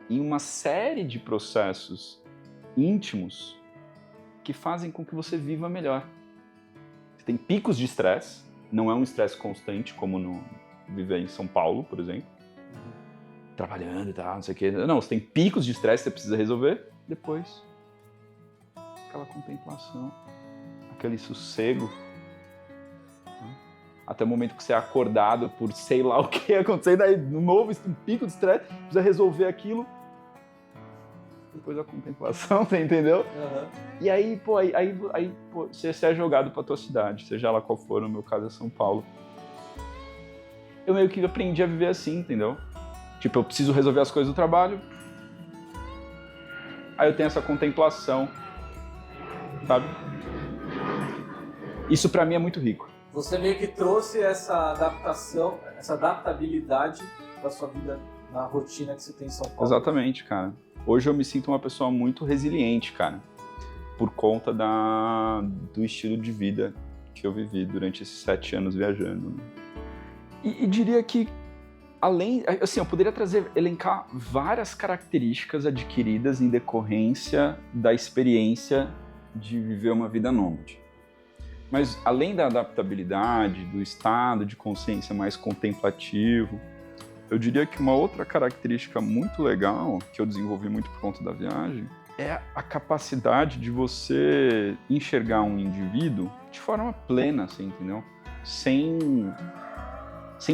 em uma série de processos íntimos que fazem com que você viva melhor. Você tem picos de estresse, não é um estresse constante, como viver em São Paulo, por exemplo, trabalhando e tal, não sei o quê. Não, você tem picos de estresse que você precisa resolver, depois aquela contemplação, aquele sossego, né? Até o momento que você é acordado por sei lá o que acontecendo, aí no novo um pico de estresse, precisa resolver aquilo, depois a contemplação, você entendeu? Uhum. E aí, você é jogado pra tua cidade, seja lá qual for, no meu caso é São Paulo. Eu meio que aprendi a viver assim, entendeu? Tipo, eu preciso resolver as coisas do trabalho, aí eu tenho essa contemplação, sabe? Isso pra mim é muito rico. Você meio que trouxe essa adaptação, essa adaptabilidade pra sua vida na rotina que você tem em São Paulo. Exatamente, cara. Hoje eu me sinto uma pessoa muito resiliente, cara, por conta do estilo de vida que eu vivi durante esses 7 anos viajando. E diria que, eu poderia elencar várias características adquiridas em decorrência da experiência de viver uma vida nômade. Mas além da adaptabilidade, do estado de consciência mais contemplativo, eu diria que uma outra característica muito legal, que eu desenvolvi muito por conta da viagem, é a capacidade de você enxergar um indivíduo de forma plena, assim, entendeu? Sem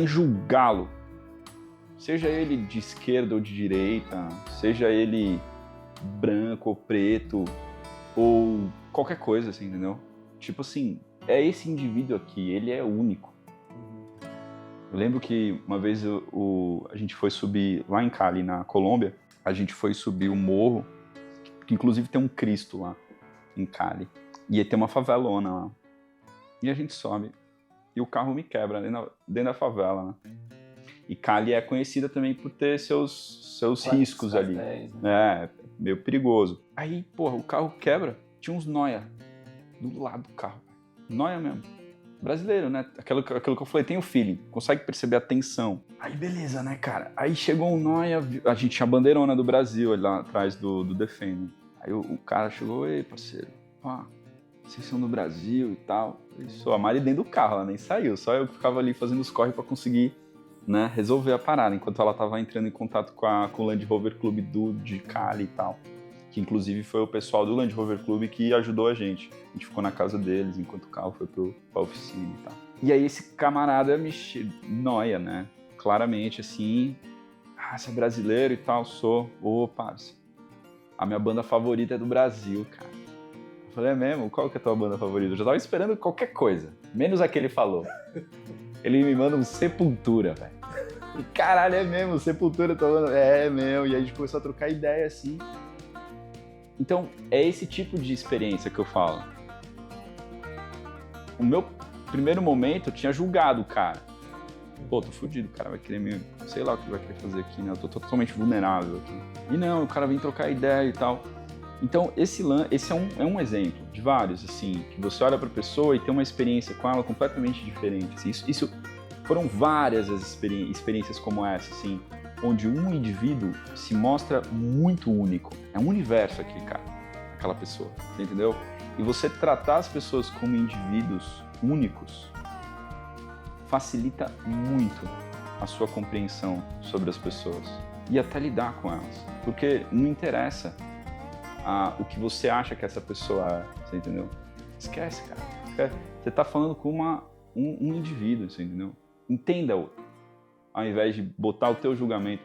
julgá-lo. Seja ele de esquerda ou de direita, seja ele branco ou preto, ou qualquer coisa, assim, entendeu? Tipo assim, é esse indivíduo aqui, ele é único. Eu lembro que uma vez a gente foi subir lá em Cali, na Colômbia, a gente foi subir o morro, que inclusive tem um Cristo lá em Cali, e aí tem uma favelona lá. E a gente sobe, e o carro me quebra dentro da favela, né? E Cali é conhecida também por ter seus riscos ali. Né? É, meio perigoso. Aí, porra, o carro quebra, tinha uns noia do lado do carro. Noia mesmo. Brasileiro, né? Aquilo que eu falei, tem o feeling, consegue perceber a tensão. Aí beleza, né, cara? Aí chegou um noia, a gente tinha a bandeirona do Brasil ali lá atrás do Defende. Aí o cara chegou, ei, parceiro, vocês são do Brasil e tal. Isso, a Mari dentro do carro, ela nem saiu, só eu que ficava ali fazendo os corre pra conseguir, né, resolver a parada, enquanto ela tava entrando em contato com o Land Rover Club de Cali e tal. que inclusive foi o pessoal do Land Rover Club que ajudou a gente. A gente ficou na casa deles enquanto o carro foi pra oficina e tal. E aí esse camarada me noia, né? Claramente, assim, você é brasileiro e tal? Sou. Ô, parça, a minha banda favorita é do Brasil, cara. Eu falei, é mesmo? Qual que é a tua banda favorita? Eu já tava esperando qualquer coisa, menos a que ele falou. Ele me manda um Sepultura, velho. E caralho, é mesmo, Sepultura, tô falando, é mesmo. E aí a gente começou a trocar ideia, assim. Então, é esse tipo de experiência que eu falo. O meu primeiro momento, eu tinha julgado o cara. Pô, tô fudido, o cara vai querer me... Sei lá o que vai querer fazer aqui, né? Eu tô totalmente vulnerável aqui. E não, o cara vem trocar ideia e tal. Então, esse é um exemplo de vários, assim, que você olha pra pessoa e tem uma experiência com ela completamente diferente. Assim, isso foram várias as experiências como essa, assim, onde um indivíduo se mostra muito único. É um universo aqui, cara, aquela pessoa, entendeu? E você tratar as pessoas como indivíduos únicos facilita muito a sua compreensão sobre as pessoas e até lidar com elas. Porque não interessa o que você acha que essa pessoa é, você entendeu? Esquece, cara. Você tá falando com um indivíduo, você entendeu? Entenda-o, ao invés de botar o teu julgamento.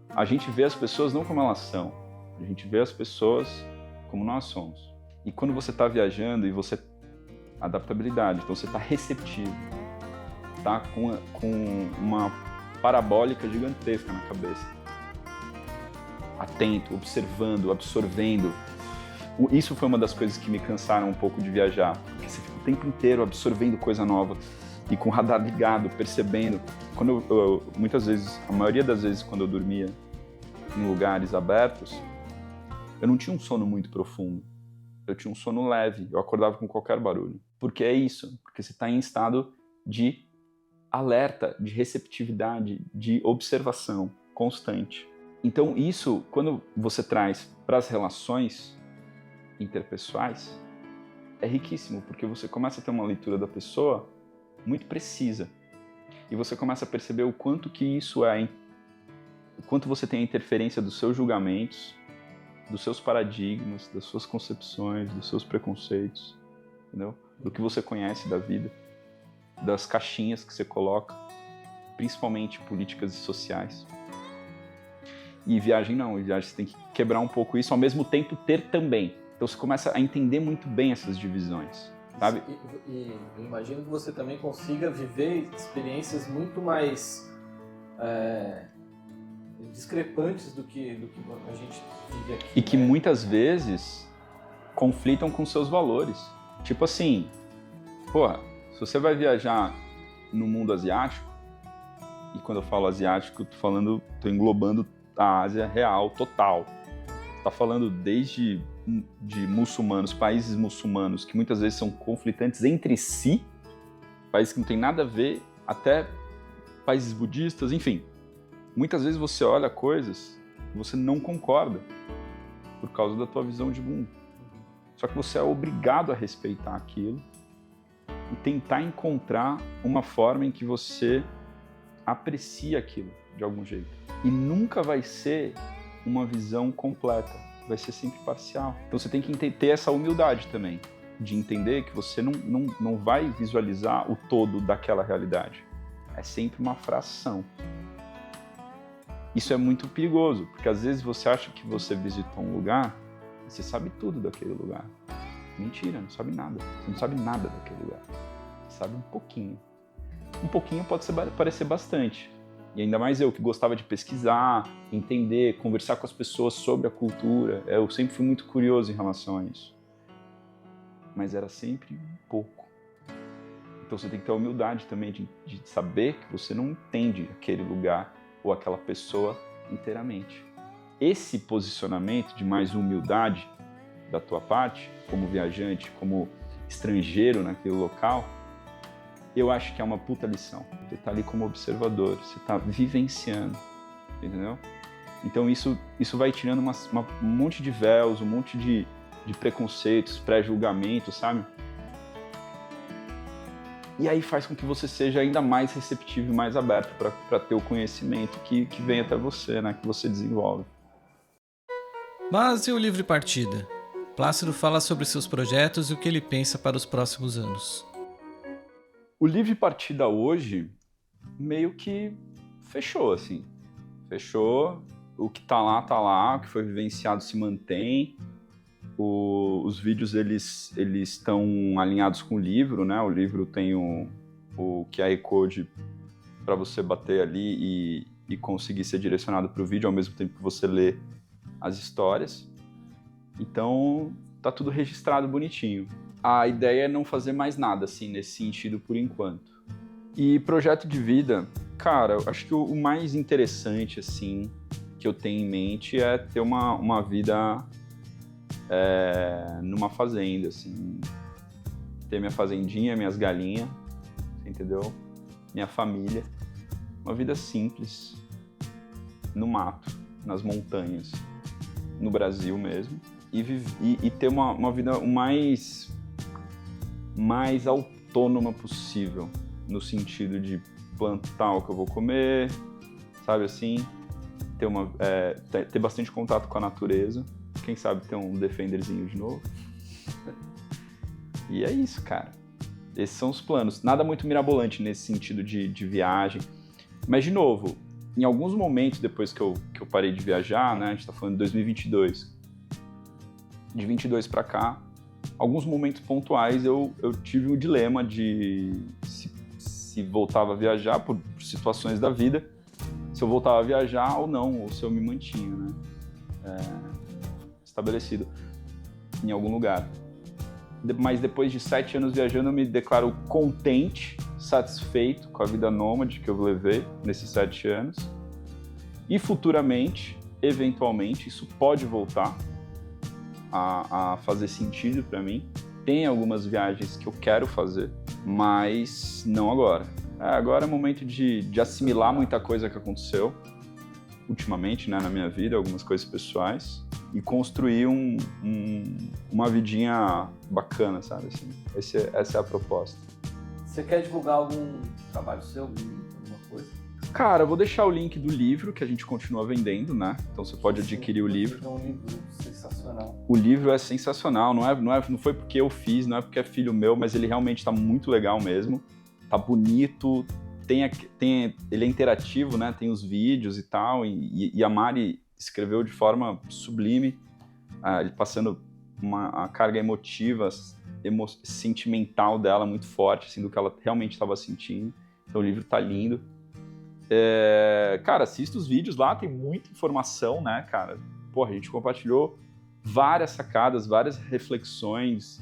A gente vê as pessoas não como elas são, a gente vê as pessoas como nós somos. E quando você está viajando e você... Adaptabilidade, então você está receptivo, tá com uma parabólica gigantesca na cabeça. Atento, observando, absorvendo. Isso foi uma das coisas que me cansaram um pouco de viajar, porque você fica o tempo inteiro absorvendo coisa nova e com o radar ligado, percebendo. Quando muitas vezes, a maioria das vezes quando eu dormia em lugares abertos, eu não tinha um sono muito profundo. Eu tinha um sono leve, eu acordava com qualquer barulho. Porque é isso, porque você está em estado de alerta, de receptividade, de observação constante. Então isso, quando você traz para as relações interpessoais, é riquíssimo, porque você começa a ter uma leitura da pessoa muito precisa. E você começa a perceber o quanto que isso o quanto você tem a interferência dos seus julgamentos, dos seus paradigmas, das suas concepções, dos seus preconceitos, entendeu? Do que você conhece da vida, das caixinhas que você coloca, principalmente políticas e sociais. E viagem não, viagem você tem que quebrar um pouco isso, ao mesmo tempo ter também. Então você começa a entender muito bem essas divisões, sabe? E imagino que você também consiga viver experiências muito mais discrepantes do que a gente vive aqui. E que muitas vezes conflitam com seus valores. Tipo assim, porra, se você vai viajar no mundo asiático, e quando eu falo asiático, tô englobando a Ásia real, total. Tá falando desde de muçulmanos, países muçulmanos, que muitas vezes são conflitantes entre si, países que não tem nada a ver, até países budistas, enfim. Muitas vezes você olha coisas que você não concorda por causa da tua visão de mundo. Só que você é obrigado a respeitar aquilo e tentar encontrar uma forma em que você aprecia aquilo de algum jeito. E nunca vai ser uma visão completa, vai ser sempre parcial. Então você tem que ter essa humildade também, de entender que você não vai visualizar o todo daquela realidade. É sempre uma fração. Isso é muito perigoso, porque às vezes você acha que você visitou um lugar e você sabe tudo daquele lugar. Mentira, não sabe nada. Você não sabe nada daquele lugar. Você sabe um pouquinho. Um pouquinho pode parecer bastante. E ainda mais eu, que gostava de pesquisar, entender, conversar com as pessoas sobre a cultura. Eu sempre fui muito curioso em relação a isso. Mas era sempre um pouco. Então você tem que ter a humildade também de saber que você não entende aquele lugar ou aquela pessoa inteiramente. Esse posicionamento de mais humildade da tua parte, como viajante, como estrangeiro naquele local, eu acho que é uma puta lição. Você tá ali como observador, você tá vivenciando, entendeu? Então isso vai tirando um monte de véus, um monte de preconceitos, pré-julgamentos, sabe? E aí faz com que você seja ainda mais receptivo e mais aberto para ter o conhecimento que vem até você, né? Que você desenvolve. Mas e o Livre Partida? Plácido fala sobre seus projetos e o que ele pensa para os próximos anos. O Livre Partida hoje meio que fechou, assim. Fechou, o que tá lá, o que foi vivenciado se mantém. Os vídeos, eles estão alinhados com o livro, né? O livro tem o QR Code para você bater ali e conseguir ser direcionado para o vídeo ao mesmo tempo que você lê as histórias. Então, tá tudo registrado bonitinho. A ideia é não fazer mais nada, assim, nesse sentido, por enquanto. E projeto de vida, cara, eu acho que o mais interessante, assim, que eu tenho em mente é ter uma vida numa fazenda, assim. Ter minha fazendinha, minhas galinhas, entendeu? Minha família. Uma vida simples, no mato, nas montanhas, no Brasil mesmo. E ter uma vida o mais autônoma possível, no sentido de plantar o que eu vou comer, sabe assim? Ter bastante contato com a natureza. Quem sabe ter um Defenderzinho de novo. E é isso, cara. Esses são os planos. Nada muito mirabolante nesse sentido de viagem. Mas, de novo, em alguns momentos depois que eu parei de viajar, né? A gente tá falando de 2022. De 22 para cá, alguns momentos pontuais eu tive o dilema de se voltava a viajar por situações da vida, se eu voltava a viajar ou não, ou se eu me mantinha, né? Estabelecido em algum lugar. Mas depois de 7 anos viajando, eu me declaro contente, satisfeito com a vida nômade que eu levei nesses 7 anos. E futuramente, eventualmente, isso pode voltar a fazer sentido para mim. Tem algumas viagens que eu quero fazer, mas não agora. Agora é momento de assimilar muita coisa que aconteceu ultimamente, né, na minha vida, algumas coisas pessoais, e construir uma vidinha bacana, sabe? Assim, essa é a proposta. Você quer divulgar algum trabalho seu, alguma coisa? Cara, eu vou deixar o link do livro que a gente continua vendendo, né? Então você pode adquirir o livro. É um livro sensacional. O livro é sensacional, não foi porque eu fiz, não é porque é filho meu, mas ele realmente tá muito legal mesmo. Tá bonito, ele é interativo, né? Tem os vídeos e tal, e a Mari escreveu de forma sublime, ele passando a carga emotiva, sentimental dela muito forte, assim, do que ela realmente estava sentindo. Então o livro tá lindo. Cara, assista os vídeos lá, tem muita informação, né, cara? Porra, a gente compartilhou várias sacadas, várias reflexões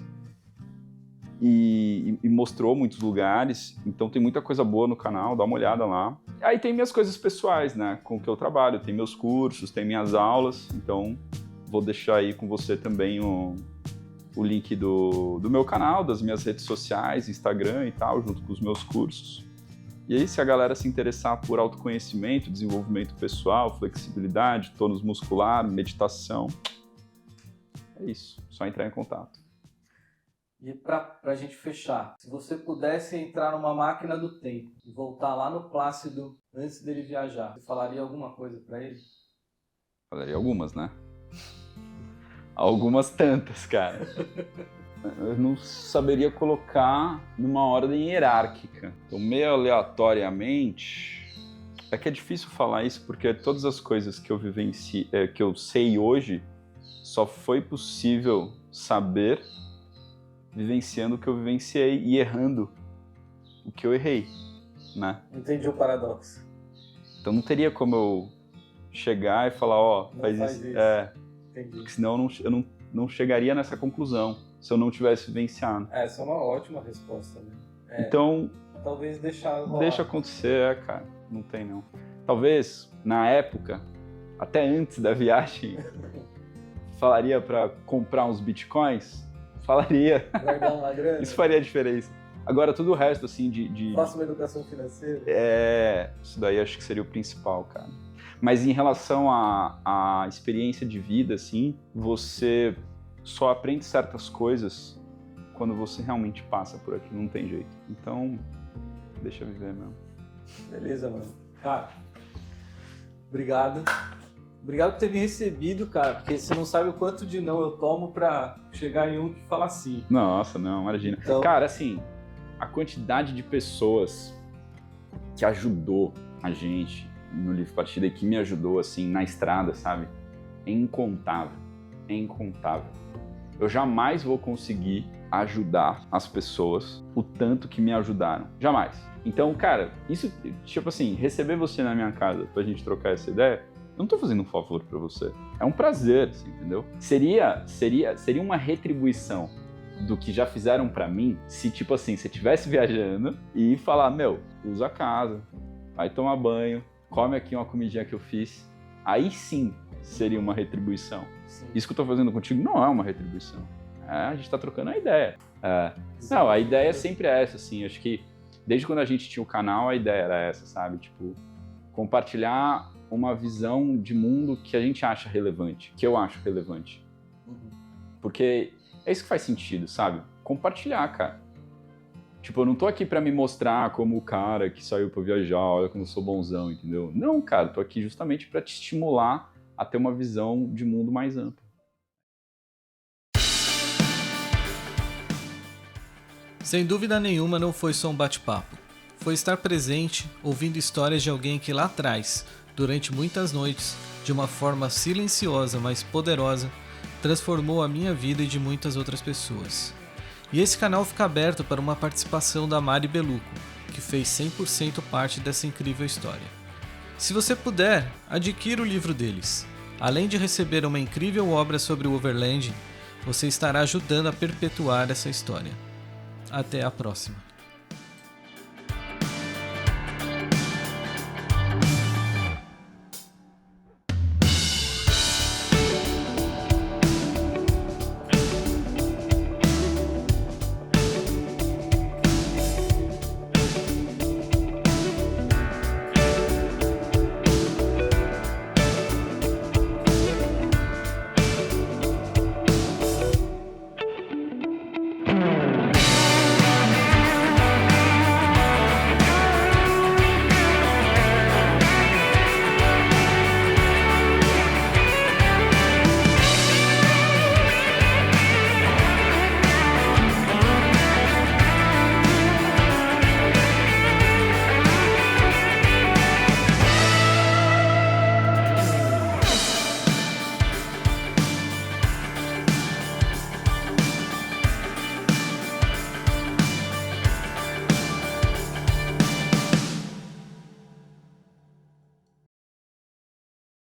e mostrou muitos lugares, então tem muita coisa boa no canal, dá uma olhada lá. Aí tem minhas coisas pessoais, né, com que eu trabalho, tem meus cursos, tem minhas aulas, então vou deixar aí com você também o link do meu canal, das minhas redes sociais, Instagram e tal, junto com os meus cursos. E aí, se a galera se interessar por autoconhecimento, desenvolvimento pessoal, flexibilidade, tônus muscular, meditação, é isso, só entrar em contato. E pra gente fechar, se você pudesse entrar numa máquina do tempo e voltar lá no Plácido antes dele viajar, você falaria alguma coisa pra ele? Falaria algumas, né? Algumas tantas, cara. Eu não saberia colocar numa ordem hierárquica. Então, meio aleatoriamente... É que é difícil falar isso porque todas as coisas que eu que eu sei hoje, só foi possível saber vivenciando o que eu vivenciei e errando o que eu errei, né? Entendi o paradoxo. Então não teria como eu chegar e falar, faz isso. Entendi. Porque senão eu não chegaria nessa conclusão se eu não tivesse vivenciado. Essa é uma ótima resposta, né? Então, talvez deixa acontecer, cara. Não tem, não. Talvez, na época, até antes da viagem, falaria para comprar uns bitcoins? Falaria. Guardar uma grana? Isso faria diferença. Agora, tudo o resto, assim, Faça uma educação financeira? Isso daí acho que seria o principal, cara. Mas em relação à experiência de vida, assim, você só aprende certas coisas quando você realmente passa por aqui, não tem jeito. Então, deixa eu viver mesmo. Beleza, mano. Cara, obrigado. Obrigado por ter me recebido, cara, porque você não sabe o quanto de não eu tomo pra chegar em um que fala sim. Nossa, não, imagina. Então... Cara, assim, a quantidade de pessoas que ajudou a gente no Livre Partida e que me ajudou, assim, na estrada, sabe? É incontável. É incontável. Eu jamais vou conseguir ajudar as pessoas o tanto que me ajudaram. Jamais. Então, cara, isso, tipo assim, receber você na minha casa pra gente trocar essa ideia, eu não tô fazendo um favor pra você. É um prazer, assim, entendeu? Seria uma retribuição do que já fizeram pra mim se, tipo assim, você estivesse viajando e falar, meu, usa a casa, vai tomar banho, come aqui uma comidinha que eu fiz. Aí sim seria uma retribuição. Sim. Isso que eu tô fazendo contigo não é uma retribuição. A gente tá trocando a ideia. Não, a ideia sempre é essa, assim. Acho que desde quando a gente tinha o canal, a ideia era essa, sabe? Tipo, compartilhar uma visão de mundo que a gente acha relevante, que eu acho relevante. Porque é isso que faz sentido, sabe? Compartilhar, cara. Tipo, eu não tô aqui pra me mostrar como o cara que saiu pra viajar, olha como eu sou bonzão, entendeu? Não, cara, tô aqui justamente pra te estimular a ter uma visão de mundo mais ampla. Sem dúvida nenhuma não foi só um bate-papo. Foi estar presente, ouvindo histórias de alguém que lá atrás, durante muitas noites, de uma forma silenciosa, mas poderosa, transformou a minha vida e de muitas outras pessoas. E esse canal fica aberto para uma participação da Mari Beluco, que fez 100% parte dessa incrível história. Se você puder, adquira o livro deles. Além de receber uma incrível obra sobre o Overland, você estará ajudando a perpetuar essa história. Até a próxima.